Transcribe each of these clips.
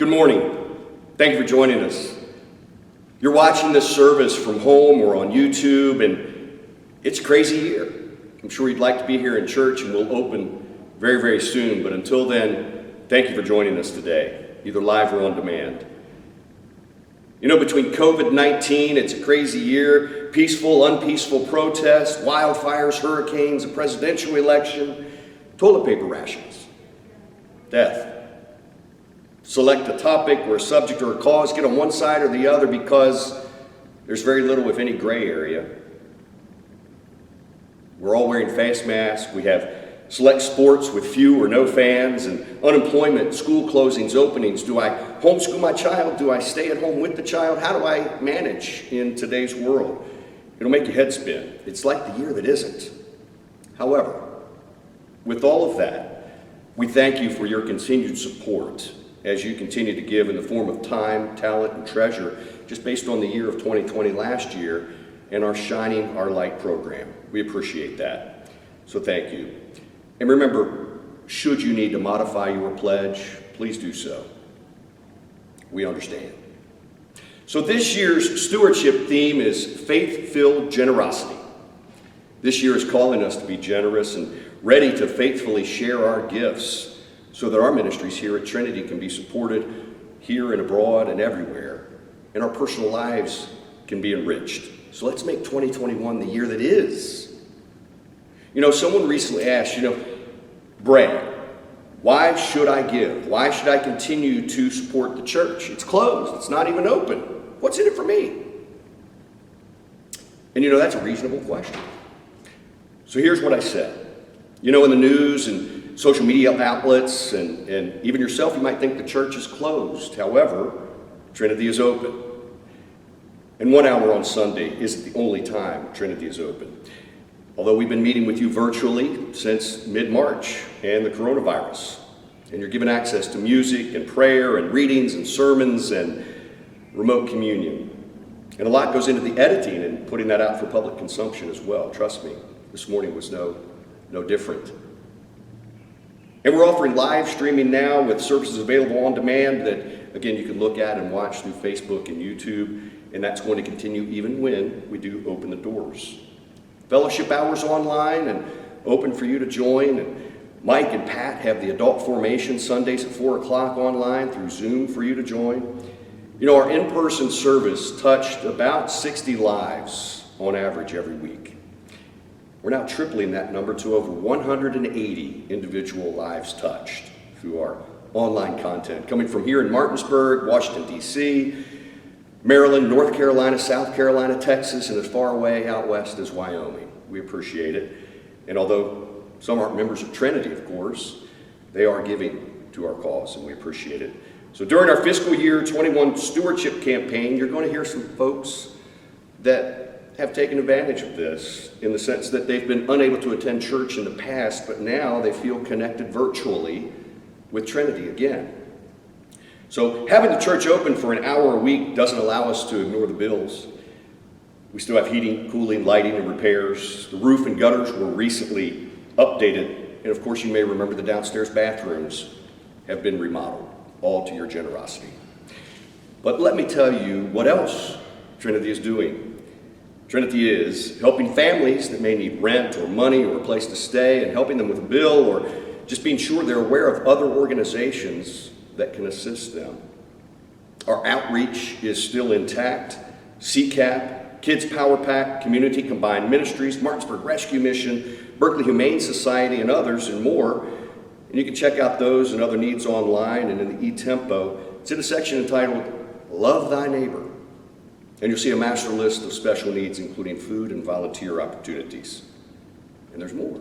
Good morning. Thank you for joining us. You're watching this service from home or on YouTube, and it's a crazy year. I'm sure you'd like to be here in church, and we'll open very, very soon. But until then, thank you for joining us today, either live or on demand. You know, between COVID-19, it's a crazy year. Peaceful, unpeaceful protests, wildfires, hurricanes, a presidential election, toilet paper rations, death. Select a topic or a subject or a cause, get on one side or the other because there's very little, if any, gray area. We're all wearing face masks. We have select sports with few or no fans, and unemployment, school closings, openings. Do I homeschool my child? Do I stay at home with the child? How do I manage in today's world? It'll make your head spin. It's like the year that isn't. However, with all of that, we thank you for your continued support as you continue to give in the form of time, talent, and treasure, just based on the year of 2020 last year and our Shining Our Light program. We appreciate that. So thank you. And remember, should you need to modify your pledge, please do so. We understand. So this year's stewardship theme is faith-filled generosity. This year is calling us to be generous and ready to faithfully share our gifts so that our ministries here at Trinity can be supported here and abroad and everywhere, and our personal lives can be enriched. So let's make 2021 the year that is. You know, someone recently asked, Brad, why should I give? Why should I continue to support the church? It's closed. It's not even open. What's in it for me? And that's a reasonable question. So here's what I said. In the news and social media outlets and even yourself, you might think the church is closed. However, Trinity is open. And 1 hour on Sunday isn't the only time Trinity is open. Although we've been meeting with you virtually since mid-March and the coronavirus. And you're given access to music and prayer and readings and sermons and remote communion. And a lot goes into the editing and putting that out for public consumption as well. Trust me, this morning was no different. And we're offering live streaming now with services available on demand that, again, you can look at and watch through Facebook and YouTube. And that's going to continue even when we do open the doors. Fellowship hours online and open for you to join. And Mike and Pat have the adult formation Sundays at 4 o'clock online through Zoom for you to join. Our in-person service touched about 60 lives on average every week. We're now tripling that number to over 180 individual lives touched through our online content, coming from here in Martinsburg, Washington, D.C., Maryland, North Carolina, South Carolina, Texas, and as far away out west as Wyoming. We appreciate it. And although some aren't members of Trinity, of course, they are giving to our cause, and we appreciate it. So during our fiscal year 21 stewardship campaign, you're going to hear some folks that have taken advantage of this in the sense that they've been unable to attend church in the past, but now they feel connected virtually with Trinity again. So having the church open for an hour a week doesn't allow us to ignore the bills. We still have heating, cooling, lighting, and repairs. The roof and gutters were recently updated. And of course, you may remember the downstairs bathrooms have been remodeled, all to your generosity. But let me tell you what else Trinity is doing. Trinity is helping families that may need rent or money or a place to stay and helping them with a bill or just being sure they're aware of other organizations that can assist them. Our outreach is still intact. CCAP, Kids Power Pack, Community Combined Ministries, Martinsburg Rescue Mission, Berkeley Humane Society, and others and more. And you can check out those and other needs online and in the e-tempo. It's in a section entitled Love Thy Neighbor. And you'll see a master list of special needs, including food and volunteer opportunities. And there's more.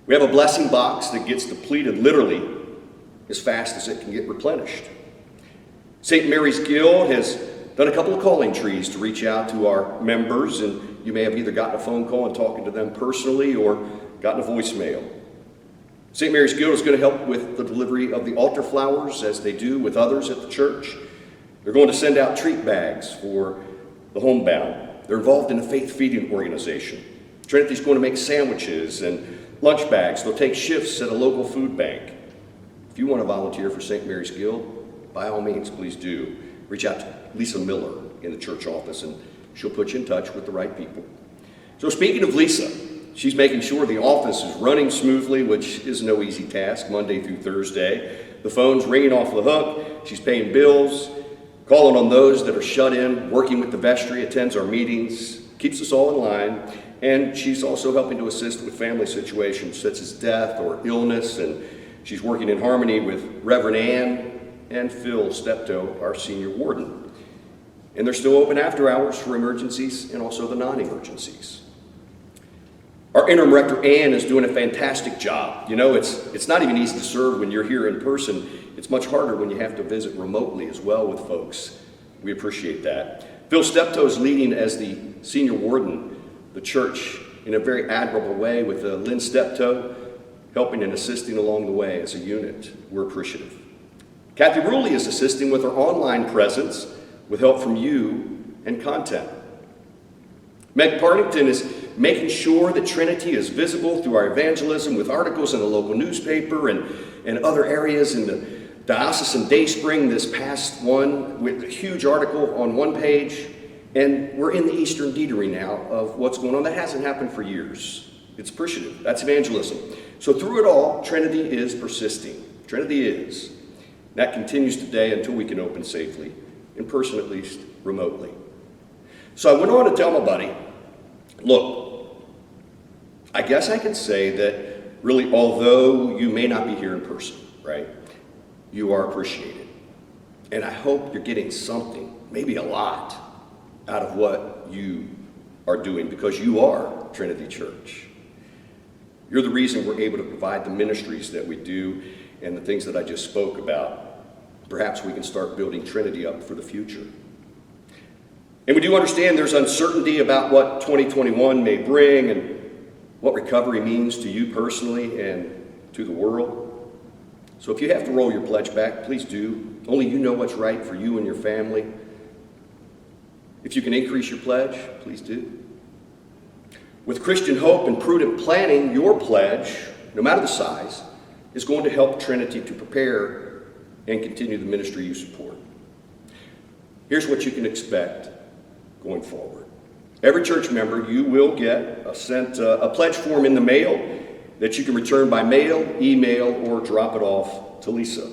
We have a blessing box that gets depleted literally as fast as it can get replenished. St. Mary's Guild has done a couple of calling trees to reach out to our members, and you may have either gotten a phone call and talking to them personally or gotten a voicemail. St. Mary's Guild is going to help with the delivery of the altar flowers as they do with others at the church. They're going to send out treat bags for the homebound. They're involved in a faith feeding organization. Trinity's going to make sandwiches and lunch bags. They'll take shifts at a local food bank. If you want to volunteer for St. Mary's Guild, by all means, please do. Reach out to Lisa Miller in the church office, and she'll put you in touch with the right people. So speaking of Lisa, she's making sure the office is running smoothly, which is no easy task, Monday through Thursday. The phone's ringing off the hook. She's paying bills, calling on those that are shut in, working with the vestry, attends our meetings, keeps us all in line. And she's also helping to assist with family situations such as death or illness. And she's working in harmony with Reverend Ann and Phil Steptoe, our senior warden. And they're still open after hours for emergencies and also the non-emergencies. Our interim rector, Ann, is doing a fantastic job. You know, it's not even easy to serve when you're here in person. It's much harder when you have to visit remotely as well with folks. We appreciate that. Phil Steptoe is leading as the senior warden the church in a very admirable way with Lynn Steptoe helping and assisting along the way as a unit. We're appreciative. Kathy Ruley is assisting with our online presence with help from you and content. Meg Partington is making sure that Trinity is visible through our evangelism with articles in the local newspaper and other areas in the Diocesan Dayspring, this past one with a huge article on one page. And we're in the Eastern Deanery now of what's going on. That hasn't happened for years. It's appreciative. That's evangelism. So through it all, Trinity is persisting. Trinity is. That continues today until we can open safely, in person at least, remotely. So I went on to tell my buddy, look, I guess I can say that really, although you may not be here in person, right, you are appreciated. And I hope you're getting something, maybe a lot, out of what you are doing, because you are Trinity Church. You're the reason we're able to provide the ministries that we do and the things that I just spoke about. Perhaps we can start building Trinity up for the future. And we do understand there's uncertainty about what 2021 may bring and what recovery means to you personally and to the world. So if you have to roll your pledge back, please do. Only you know what's right for you and your family. If you can increase your pledge, please do. With Christian hope and prudent planning, your pledge, no matter the size, is going to help Trinity to prepare and continue the ministry you support. Here's what you can expect going forward. Every church member, you will get sent a pledge form in the mail that you can return by mail, email, or drop it off to Lisa.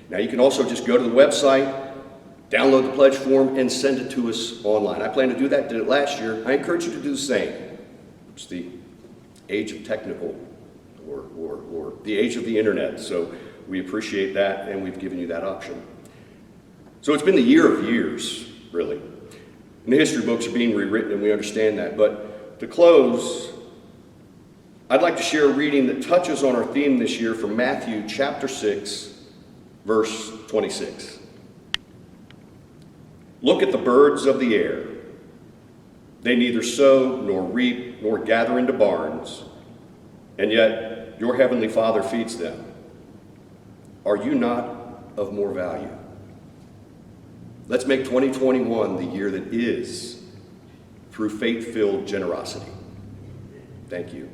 Now you can also just go to the website, download the pledge form, and send it to us online. I plan to do that, did it last year. I encourage you to do the same. It's the age of technical, or the age of the internet. So we appreciate that, and we've given you that option. So it's been the year of years, really. And the history books are being rewritten, and we understand that. But to close, I'd like to share a reading that touches on our theme this year from Matthew chapter 6, verse 26. Look at the birds of the air. They neither sow nor reap nor gather into barns, and yet your heavenly Father feeds them. Are you not of more value? Let's make 2021 the year that is, through faith-filled generosity. Thank you.